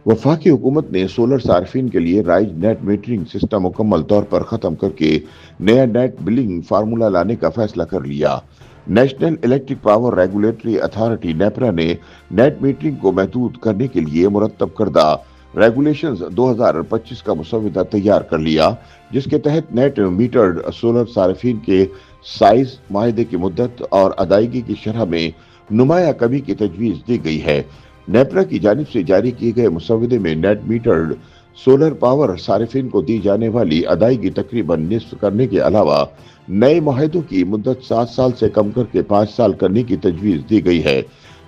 वफाकी हुकूमत ने सोलर सार्फिन के लिए राइज नेट मीटरिंग सिस्टम मुकम्मल तौर पर खत्म करके नया नेट बिलिंग फार्मूला लाने का फैसला कर लिया। National electric power regulatory authority NEPRA ने नेट मीटरिंग को महदूद करने के लिए मुरतब करदा रेगुलेशंस 2025 का मसौदा तैयार कर लिया, जिसके तहत नेट मीटर्ड सोलर सार्फिन के साइज, माहिदे की मुद्दत और अदायगी की शरह में नुमाया कमी की तजवीज़ दी गई है। नेपरा की जानिब से जारी किए गए मसौदे में नेट मीटर्ड सोलर पावर सार्फिन को दी जाने वाली अदायगी तकरीबन निस्फ करने के अलावा नए मुआहदों की मुद्दत 7 साल से कम करके 5 साल करने की तजवीज़ दी गई है,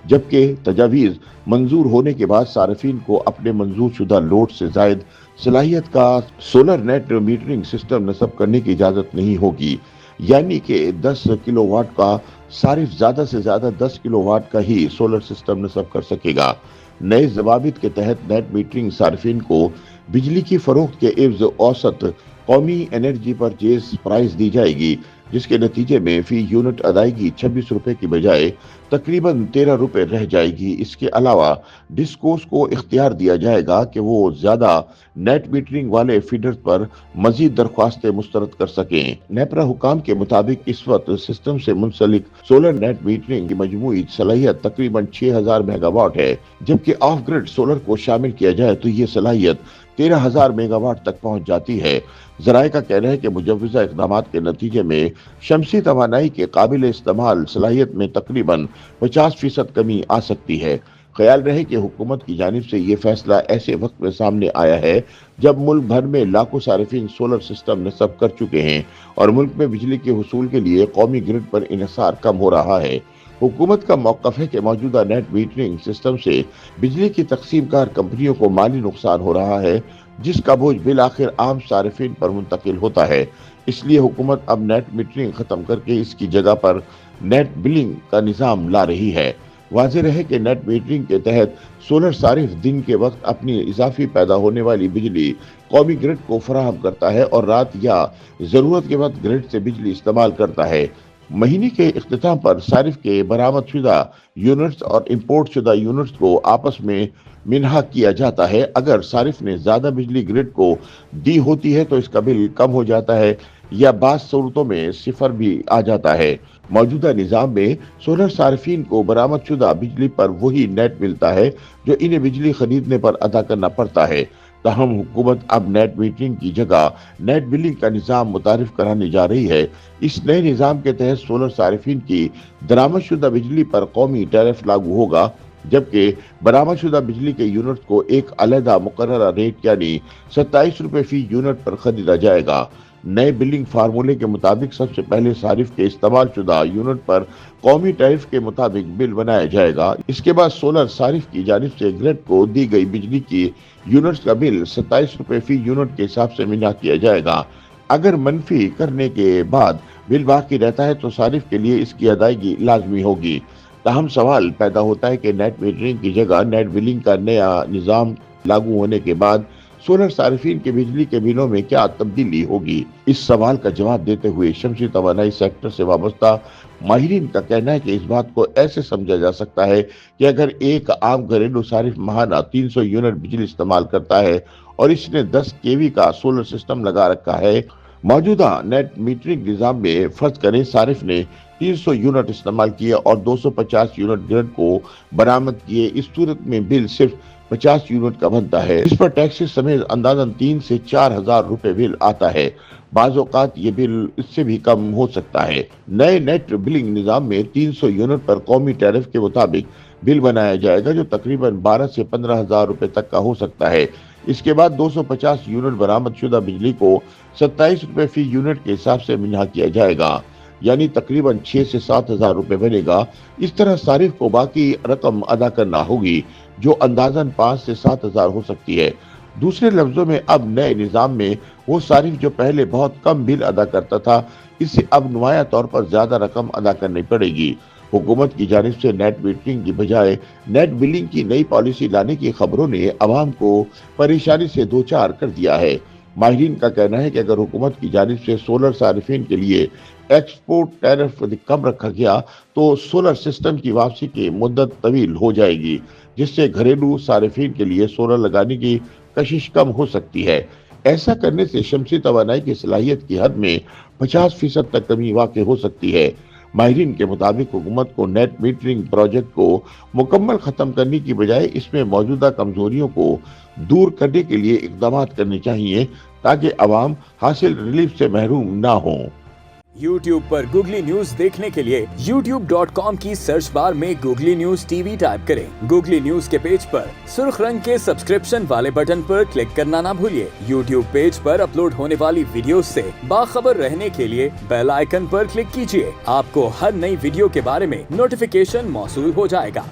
जबकि तजावीज़ मंजूर होने के बाद सार्फिन को अपने मंजूर शुदा लोड से जायद सलाहियत का सोलर नेट मीटरिंग सिस्टम नस्ब करने की इजाज़त नहीं होगी, यानी कि 10 किलोवाट का सारिफ ज्यादा से ज्यादा 10 किलोवाट का ही सोलर सिस्टम नस्ब कर सकेगा। नए जवाबित के तहत नेट मीटरिंग सार्फिन को बिजली की फरोख्त के एवज औसत कौमी एनर्जी परचेज प्राइस दी जाएगी, जिसके नतीजे में फी यूनिट अदायगी 26 रुपए की बजाय तकरीबन 13 रुपए रह जाएगी। इसके अलावा डिस्कोस को इख्तियार दिया जाएगा कि वो ज्यादा नेट मीटरिंग वाले फीडर्स पर मजीद दरख्वास्तें मुस्तरद कर सकें। नेपरा हुकाम के मुताबिक इस वक्त सिस्टम से मुंसलिक सोलर नेट मीटरिंग की मजमूई सलाहियत तकरीबन 6000 मेगावाट है, जबकि ऑफ ग्रिड सोलर को शामिल किया जाए तो ये सलाहियत 13,000 मेगावाट तक पहुंच जाती है। जराये का कहना है कि मुजव्वजा इकदाम के नतीजे में शमसी तवानाई के काबिल इस्तेमाल सलाहियत में तकरीबन 50% कमी आ सकती है। ख्याल रहे कि हुकूमत की जानिब से ये फैसला ऐसे वक्त में सामने आया है जब मुल्क भर में लाखों सार्फिन सोलर सिस्टम नस्ब कर चुके हैं और मुल्क में बिजली के हुसूल के लिए कौमी ग्रिड पर इन्हिसार कम हो रहा है। हुकूमत का मौक़िफ़ है कि मौजूदा नेट मीटरिंग सिस्टम से बिजली की तकसीमकार कंपनियों को माली नुकसान हो रहा है, जिसका बोझ बिल आखिर आम सार्फिन पर मुंतकिल होता है। इसलिए हुकूमत अब नेट मीटरिंग खत्म करके इसकी जगह पर नेट बिलिंग का निज़ाम ला रही है। वाज़ेह रहे कि नेट मीटरिंग के तहत सोलर सारिफ दिन के वक्त अपनी इजाफी पैदा होने वाली बिजली कौमी ग्रिड को फराहम करता है और रात या ज़रूरत के वक्त ग्रिड से बिजली इस्तेमाल करता है। महीने के इख्तिताम पर सारिफ के बरामद शुदा यूनिट्स और इम्पोर्ट शुदा यूनिट्स को आपस में मिनहा किया जाता है। अगर सारिफ ने ज्यादा बिजली ग्रिड को दी होती है तो इसका बिल कम हो जाता है या बाज़ सूरतों में सिफर भी आ जाता है। मौजूदा निज़ाम में सोलर सार्फिन को बरामद शुदा बिजली पर वही नेट मिलता है जो इन्हें बिजली खरीदने पर अदा करना पड़ता है। ताहम हुकूमत अब नेट मीटरिंग की जगह नेट बिलिंग का निज़ाम मुतारिफ कराने जा रही है। इस नए निज़ाम के तहत सोलर सार्फिन की दरामद शुदा बिजली पर कौमी टैरिफ लागू होगा, जबकि बरामद शुदा बिजली के यूनिट को एक अलहदा मुकर्ररा रेट यानी 27 रुपए फी यूनिट पर खरीदा जाएगा। नए बिलिंग फार्मूले के मुताबिक सबसे पहले सारिफ के इस्तेमाल शुदा यूनिट पर कौमी टैरिफ के मुताबिक बिल बनाया जाएगा। इसके बाद सोलर सारिफ की जानिब से ग्रिड को दी गई बिजली की यूनिट्स का बिल 27 रुपए फी यूनिट के हिसाब से मिना किया जाएगा। अगर मनफी करने के बाद बिल बाकी रहता है तो सारिफ के लिए इसकी अदायगी लाजमी होगी। ताहम सवाल पैदा होता है कि नेट मीटरिंग की जगह नेट बिलिंग का नया निज़ाम लागू होने के बाद सोलर सार्फिन के बिजली के बिलों में क्या तब्दीली होगी। इस सवाल का जवाब देते हुए शमसी तवानाई सेक्टर से वाबस्ता माहिरीन का कहना है कि इस बात को ऐसे समझा जा सकता है कि अगर एक आम घरेलू सारिफ माहाना 300 यूनिट बिजली इस्तेमाल करता है और इसने 10 केवी का सोलर सिस्टम लगा रखा है, मौजूदा नेट मीटरिंग निज़ाम में फर्ज करें सारिफ ने 300 यूनिट इस्तेमाल किए और 250 यूनिट ग्रिड को बरामद किए, इस सूरत में बिल सिर्फ 50 यूनिट का बनता है। इस पर टैक्सेस समेत अंदाजन 3 से 4 हजार रुपए बिल आता है। बाज़ औक़ात ये बिल इससे भी कम हो सकता है। नए नेट बिलिंग निज़ाम में 300 यूनिट पर कौमी टैरिफ के मुताबिक बिल बनाया जाएगा जो तकरीबन 12 से 15 हजार रुपए तक का हो सकता है। इसके बाद 250 यूनिट बरामद शुदा बिजली को 27 रुपए फी यूनिट के हिसाब से मिना किया जाएगा, यानी तकरीबन 6 से 7 हजार रुपए बनेगा। इस तरह सारिफ को बाकी रकम अदा करना होगी जो अंदाजन 5 से 7 हजार हो सकती है। दूसरे लफ्जों में अब नए निज़ाम में वो सारिफ जो पहले बहुत कम बिल अदा करता था, इससे अब नुमाया तौर पर ज्यादा रकम अदा करनी पड़ेगी। हुकूमत की जानिब से नेट मीटरिंग की बजाय नेट बिलिंग की नई पॉलिसी लाने की खबरों ने अवाम को परेशानी से दो चार कर दिया है। माहिरीन का कहना है कि अगर हुकूमत की जानिब से सोलर सार्फिन के लिए एक्सपोर्ट टैरिफ कम रखा गया तो सोलर सिस्टम की वापसी की मुद्दत तवील हो जाएगी, جس سے گھریلو صارفین کے لیے سولر لگانے کی کشش کم ہو سکتی ہے۔ ایسا کرنے سے شمسی توانائی کی صلاحیت کی حد میں 50% تک کمی واقع ہو سکتی ہے۔ ماہرین کے مطابق حکومت کو نیٹ میٹرنگ پروجیکٹ کو مکمل ختم کرنے کی بجائے اس میں موجودہ کمزوریوں کو دور کرنے کے لیے اقدامات کرنے چاہیے تاکہ عوام حاصل ریلیف سے محروم نہ ہوں۔ YouTube پر گوگلی نیوز دیکھنے کے لیے youtube.com کی سرچ بار میں googly news T V type کریں۔ گوگلی نیوز کے پیج پر سرخ رنگ کے سبسکرپشن والے بٹن پر کلک کرنا نہ بھولیے۔ YouTube پیج پر اپلوڈ ہونے والی ویڈیوز سے باخبر رہنے کے لیے بیل آئیکن پر کلک کیجیے۔ آپ کو ہر نئی ویڈیو کے بارے میں نوٹیفیکیشن موصول ہو جائے گا۔